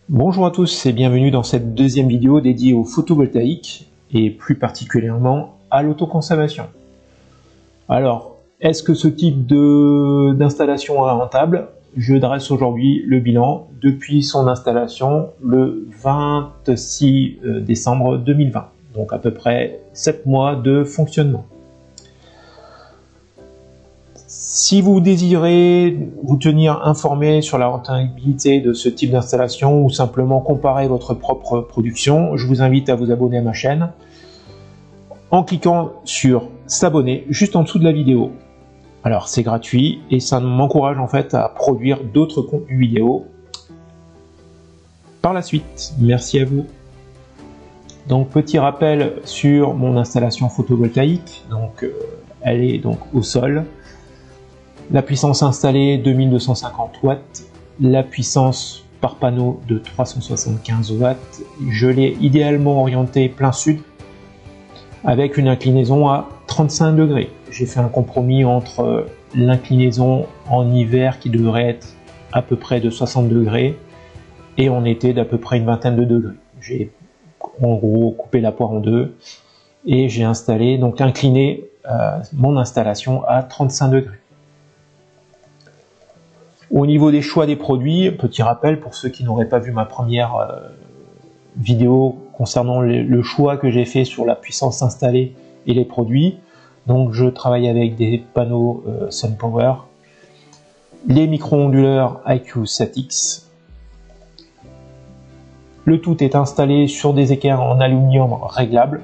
Bonjour à tous et bienvenue dans cette deuxième vidéo dédiée au photovoltaïque et plus particulièrement à l'autoconsommation. Alors, est-ce que ce type d'installation est rentable? Je dresse aujourd'hui le bilan depuis son installation le 26 décembre 2020, donc à peu près 7 mois de fonctionnement. Si vous désirez vous tenir informé sur la rentabilité de ce type d'installation ou simplement comparer votre propre production, je vous invite à vous abonner à ma chaîne en cliquant sur s'abonner juste en dessous de la vidéo. Alors c'est gratuit et ça m'encourage en fait à produire d'autres contenus vidéo par la suite. Merci à vous. Donc petit rappel sur mon installation photovoltaïque, donc elle est donc au sol. La puissance installée 2250 watts, la puissance par panneau de 375 watts. Je l'ai idéalement orienté plein sud avec une inclinaison à 35 degrés. J'ai fait un compromis entre l'inclinaison en hiver qui devrait être à peu près de 60 degrés et en été d'à peu près une vingtaine de degrés. J'ai en gros coupé la poire en deux et j'ai installé, donc incliné mon installation à 35 degrés. Au niveau des choix des produits, petit rappel pour ceux qui n'auraient pas vu ma première vidéo concernant le choix que j'ai fait sur la puissance installée et les produits. Donc je travaille avec des panneaux SunPower, les micro-onduleurs IQ7X. Le tout est installé sur des équerres en aluminium réglables.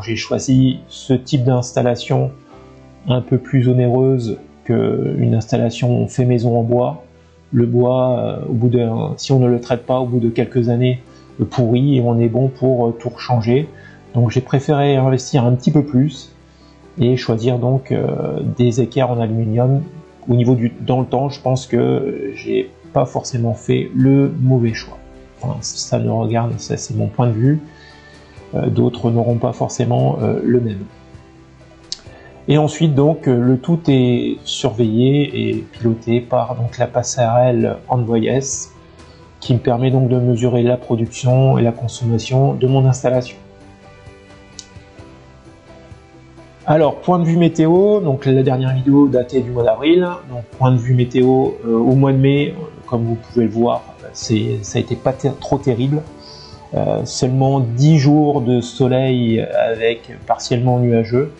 J'ai choisi ce type d'installation un peu plus onéreuse qu'une installation fait maison en bois. Le bois, si on ne le traite pas, au bout de quelques années, pourrit et on est bon pour tout changer. Donc j'ai préféré investir un petit peu plus et choisir donc des équerres en aluminium. Au niveau dans le temps, je pense que j'ai pas forcément fait le mauvais choix. Enfin, ça me regarde, ça c'est mon point de vue. D'autres n'auront pas forcément le même. Et ensuite donc le tout est surveillé et piloté par donc la passerelle Envoy S qui me permet donc de mesurer la production et la consommation de mon installation. Alors point de vue météo, donc la dernière vidéo datée du mois d'avril, donc point de vue météo au mois de mai, comme vous pouvez le voir, ça a été pas trop terrible. Seulement 10 jours de soleil avec partiellement nuageux.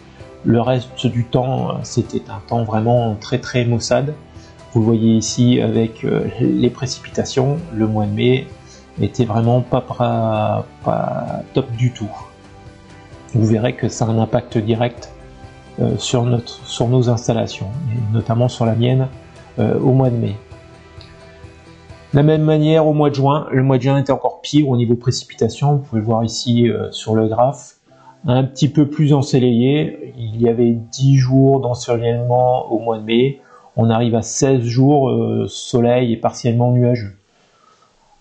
Le reste du temps, c'était un temps vraiment très maussade. Vous le voyez ici avec les précipitations. Le mois de mai était vraiment pas top du tout. Vous verrez que ça a un impact direct sur nos installations, et notamment sur la mienne au mois de mai. De la même manière au mois de juin, le mois de juin était encore pire au niveau précipitation. Vous pouvez le voir ici sur le graphe. Un petit peu plus ensoleillé, il y avait 10 jours d'ensoleillement au mois de mai, on arrive à 16 jours soleil et partiellement nuageux.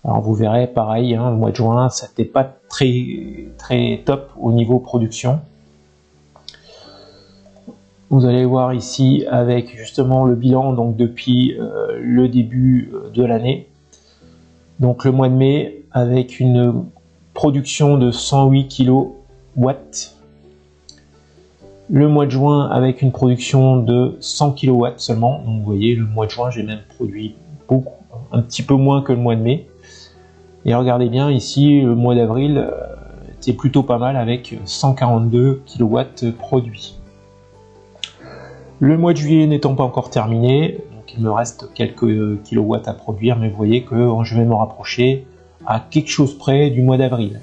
Alors vous verrez pareil, le mois de juin, ça n'était pas très top au niveau production. Vous allez voir ici avec justement le bilan donc depuis le début de l'année. Donc le mois de mai avec une production de 108 kW. Le mois de juin avec une production de 100 kW seulement. Donc vous voyez, le mois de juin j'ai même produit un petit peu moins que le mois de mai. Et regardez bien ici, le mois d'avril était plutôt pas mal avec 142 kW produits. Le mois de juillet n'étant pas encore terminé, donc il me reste quelques kilowatts à produire, mais vous voyez que je vais me rapprocher à quelque chose près du mois d'avril.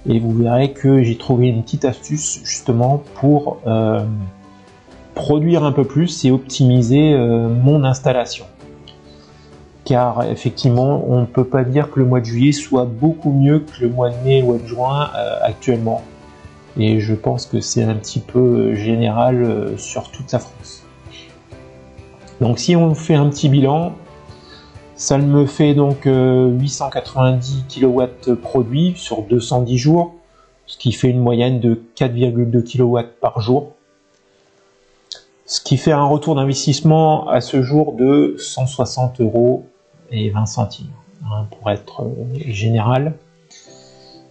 Et vous verrez que j'ai trouvé une petite astuce justement pour produire un peu plus et optimiser mon installation. Car effectivement, on ne peut pas dire que le mois de juillet soit beaucoup mieux que le mois de mai ou de juin actuellement. Et je pense que c'est un petit peu général sur toute la France. Donc si on fait un petit bilan, ça me fait donc 890 kW produits sur 210 jours, ce qui fait une moyenne de 4,2 kW par jour. Ce qui fait un retour d'investissement à ce jour de 160,20 €. hein, pour être général.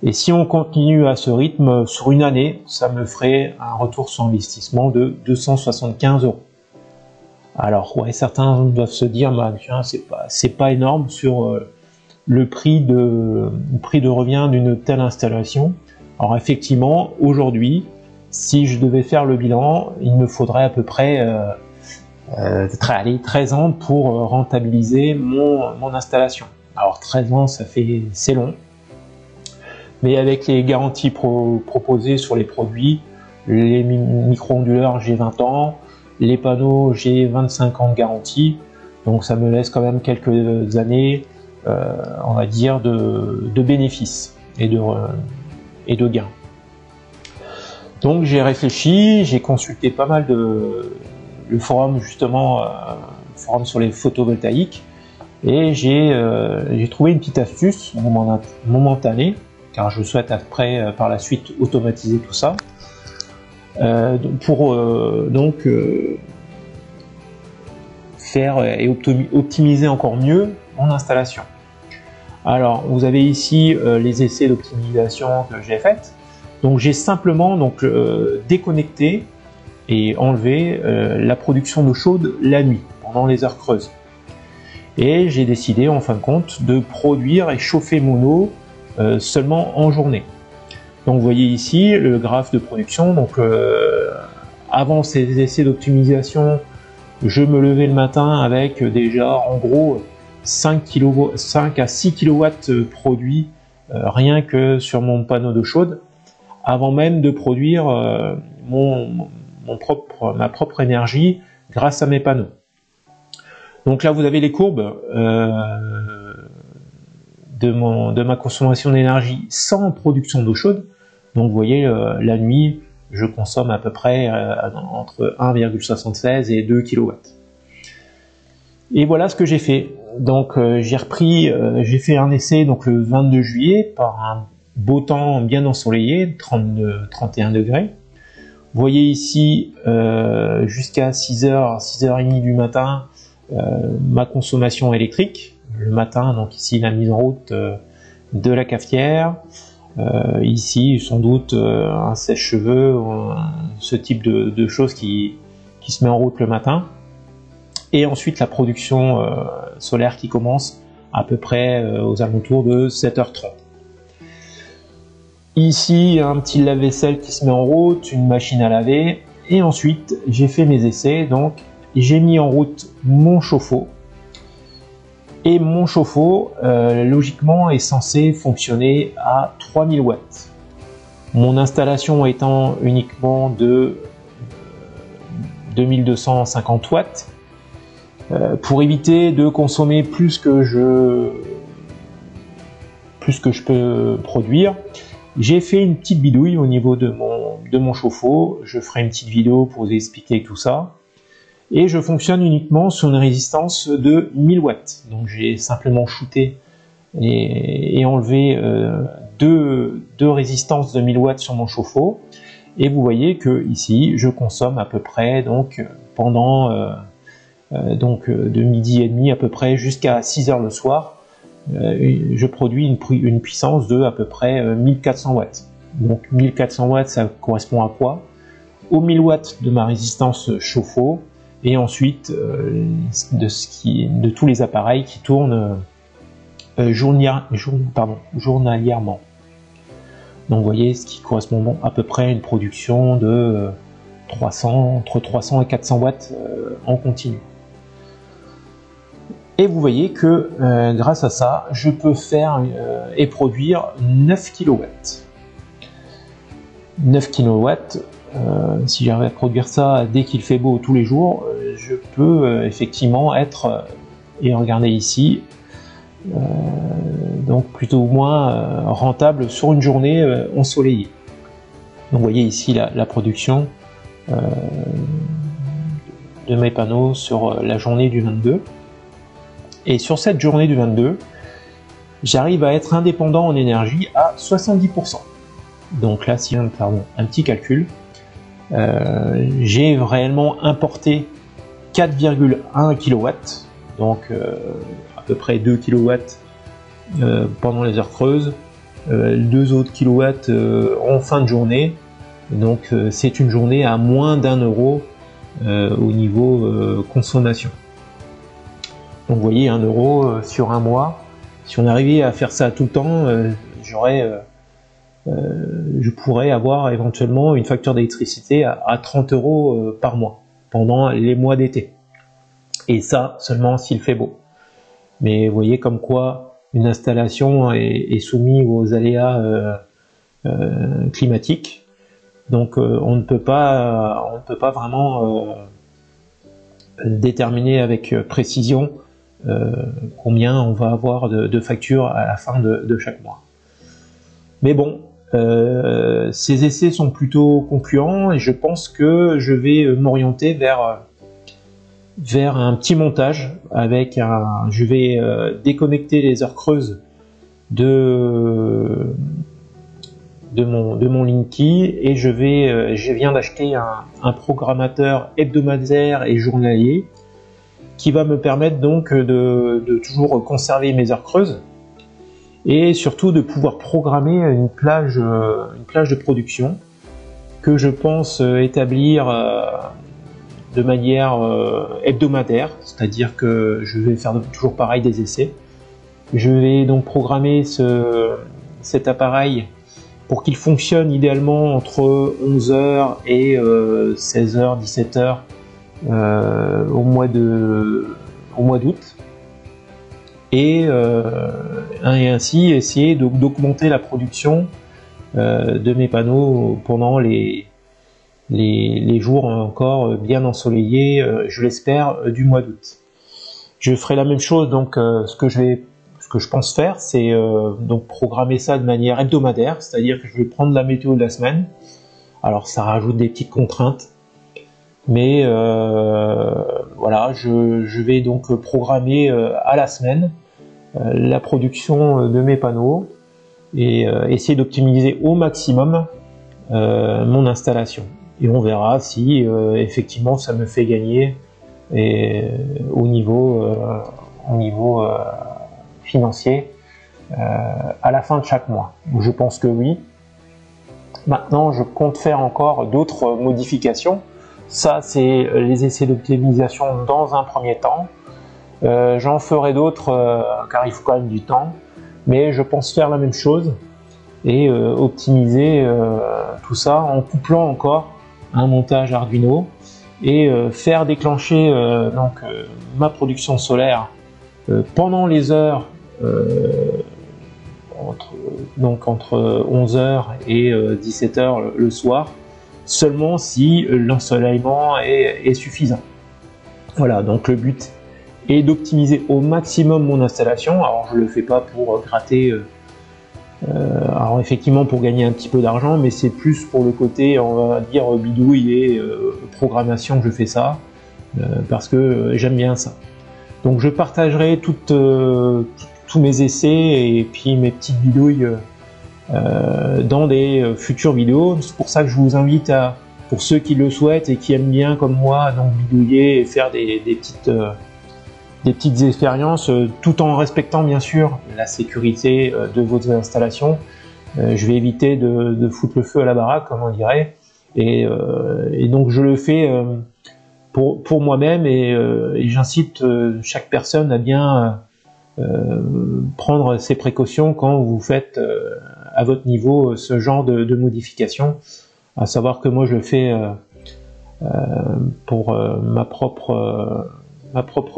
Et si on continue à ce rythme sur une année, ça me ferait un retour sur investissement de 275 €. Alors ouais, certains doivent se dire, bah, c'est pas énorme sur le prix de revient d'une telle installation. Alors effectivement, aujourd'hui, si je devais faire le bilan, il me faudrait à peu près 13 ans pour rentabiliser mon installation. Alors 13 ans, c'est long. Mais avec les garanties proposées sur les produits, les micro-onduleurs j'ai 20 ans, les panneaux j'ai 25 ans de garantie, donc ça me laisse quand même quelques années, on va dire, de bénéfices et de gains. Donc j'ai réfléchi, j'ai consulté pas mal le forum justement, forum sur les photovoltaïques, et j'ai trouvé une petite astuce momentanée, car je souhaite après par la suite automatiser tout ça, pour faire et optimiser encore mieux mon installation. Alors vous avez ici les essais d'optimisation que j'ai faits. Donc j'ai simplement déconnecté et enlevé la production d'eau chaude la nuit, pendant les heures creuses. Et j'ai décidé en fin de compte de produire et chauffer mon eau seulement en journée. Donc vous voyez ici le graphe de production. Donc avant ces essais d'optimisation, je me levais le matin avec déjà en gros 5 à 6 kW produits rien que sur mon panneau d'eau chaude, avant même de produire ma propre énergie grâce à mes panneaux. Donc là vous avez les courbes de ma consommation d'énergie sans production d'eau chaude. Donc vous voyez, la nuit je consomme à peu près entre 1,76 et 2 kW. Et voilà ce que j'ai fait. Donc j'ai fait un essai donc le 22 juillet par un beau temps bien ensoleillé, 31 degrés. Vous voyez ici jusqu'à 6h, 6h30 du matin ma consommation électrique. Le matin, donc ici la mise en route de la cafetière. Ici sans doute un sèche-cheveux, ce type de choses qui se met en route le matin. Et ensuite la production solaire qui commence à peu près aux alentours de 7h30. Ici un petit lave-vaisselle qui se met en route, une machine à laver, et ensuite j'ai fait mes essais. Donc j'ai mis en route mon chauffe-eau, et mon chauffe-eau logiquement est censé fonctionner à 3000 watts. Mon installation étant uniquement de 2250 watts, pour éviter de consommer plus que je peux produire, j'ai fait une petite bidouille au niveau de mon chauffe-eau. Je ferai une petite vidéo pour vous expliquer tout ça. Et je fonctionne uniquement sur une résistance de 1000 watts. Donc j'ai simplement shooté et enlevé deux résistances de 1000 watts sur mon chauffe-eau. Et vous voyez que ici je consomme à peu près donc pendant de midi et demi à peu près jusqu'à 6h le soir. Je produis une puissance de à peu près 1400 watts. Donc 1400 watts, ça correspond à quoi? Aux 1000 watts de ma résistance chauffe-eau, et ensuite de tous les appareils qui tournent journalièrement. Donc vous voyez, ce qui correspond à peu près à une production de entre 300 et 400 watts en continu. Et vous voyez que grâce à ça, je peux faire et produire 9 kW. 9 kW, si j'arrive à produire ça dès qu'il fait beau tous les jours, je peux effectivement être, et regardez ici, donc plutôt ou moins rentable sur une journée ensoleillée. Donc vous voyez ici la production de mes panneaux sur la journée du 22. Et sur cette journée du 22, j'arrive à être indépendant en énergie à 70%. Donc là, si on fait un petit calcul, j'ai réellement importé 4,1 kW, donc à peu près 2 kW pendant les heures creuses, 2 autres kilowatts en fin de journée. Donc c'est une journée à moins d'1 € au niveau consommation. Donc vous voyez, 1 € sur un mois. Si on arrivait à faire ça tout le temps, je pourrais avoir éventuellement une facture d'électricité à 30 € par mois pendant les mois d'été. Et ça seulement s'il fait beau. Mais vous voyez comme quoi une installation est soumise aux aléas climatiques. Donc on ne peut pas vraiment déterminer avec précision combien on va avoir de factures à la fin de chaque mois. Mais bon, ces essais sont plutôt concluants et je pense que je vais m'orienter vers un petit montage avec je vais déconnecter les heures creuses de mon Linky et je viens d'acheter un programmateur hebdomadaire et journalier qui va me permettre donc de toujours conserver mes heures creuses et surtout de pouvoir programmer une plage de production que je pense établir de manière hebdomadaire, c'est-à-dire que je vais faire toujours pareil des essais. Je vais donc programmer cet appareil pour qu'il fonctionne idéalement entre 11h et 16h, 17h au mois d'août. Et ainsi essayer d'augmenter la production de mes panneaux pendant les jours encore bien ensoleillés, je l'espère, du mois d'août. Je ferai la même chose, donc ce que je pense faire, c'est donc programmer ça de manière hebdomadaire, c'est-à-dire que je vais prendre la météo de la semaine. Alors ça rajoute des petites contraintes, mais voilà, je vais donc programmer à la semaine la production de mes panneaux et essayer d'optimiser au maximum mon installation. Et on verra si effectivement ça me fait gagner au niveau financier à la fin de chaque mois. Je pense que oui. Maintenant, je compte faire encore d'autres modifications. Ça, c'est les essais d'optimisation dans un premier temps. J'en ferai d'autres car il faut quand même du temps. Mais je pense faire la même chose et optimiser tout ça en couplant encore un montage Arduino et faire déclencher ma production solaire pendant les heures entre 11h et 17h le soir, seulement si l'ensoleillement est suffisant. Voilà, donc le but est d'optimiser au maximum mon installation. Alors je le fais pas pour gratter, alors effectivement pour gagner un petit peu d'argent, mais c'est plus pour le côté, on va dire, bidouille et programmation que je fais ça, parce que j'aime bien ça. Donc je partagerai tous mes essais et puis mes petites bidouilles dans des futures vidéos. C'est pour ça que je vous invite pour ceux qui le souhaitent et qui aiment bien comme moi, donc bidouiller et faire des petites expériences, tout en respectant bien sûr la sécurité de vos installations. Je vais éviter de foutre le feu à la baraque, comme on dirait, et donc je le fais pour moi-même et j'incite chaque personne à bien prendre ses précautions quand vous faites à votre niveau ce genre de modification, à savoir que moi je le fais pour ma propre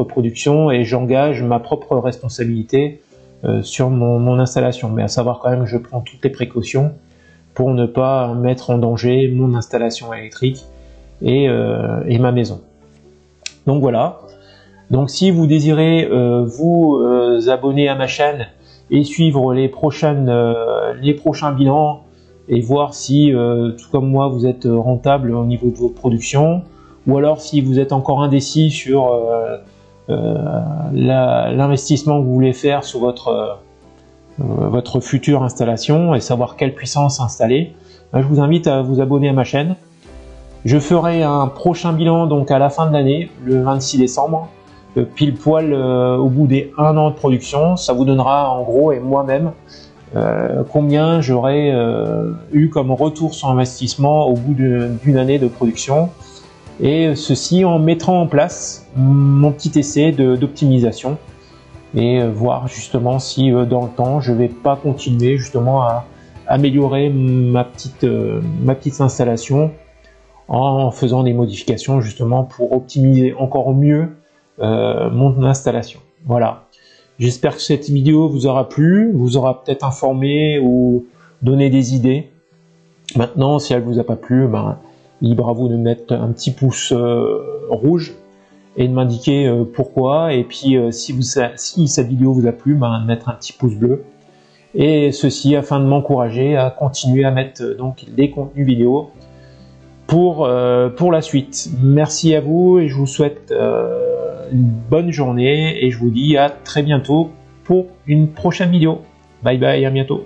production et j'engage ma propre responsabilité sur mon installation, mais à savoir quand même que je prends toutes les précautions pour ne pas mettre en danger mon installation électrique et ma maison. Donc voilà. Donc si vous désirez vous abonner à ma chaîne et suivre les prochains bilans et voir si tout comme moi vous êtes rentable au niveau de vos productions, ou alors si vous êtes encore indécis sur l'investissement que vous voulez faire sur votre future installation et savoir quelle puissance installer, je vous invite à vous abonner à ma chaîne. Je ferai un prochain bilan donc à la fin de l'année, le 26 décembre, pile poil au bout des 1 an de production. Ça vous donnera en gros, et moi-même, combien j'aurais eu comme retour sur investissement au bout d'une année de production, et ceci en mettant en place mon petit essai d'optimisation et voir justement si dans le temps je vais pas continuer justement à améliorer ma petite installation en faisant des modifications justement pour optimiser encore mieux mon installation. Voilà. J'espère que cette vidéo vous aura plu, vous aura peut-être informé ou donné des idées. Maintenant, si elle vous a pas plu, libre à vous de mettre un petit pouce rouge et de m'indiquer pourquoi. Et puis, si cette vidéo vous a plu, de mettre un petit pouce bleu. Et ceci afin de m'encourager à continuer à mettre donc des contenus vidéo pour la suite. Merci à vous et je vous souhaite une bonne journée et je vous dis à très bientôt pour une prochaine vidéo. Bye bye, à bientôt.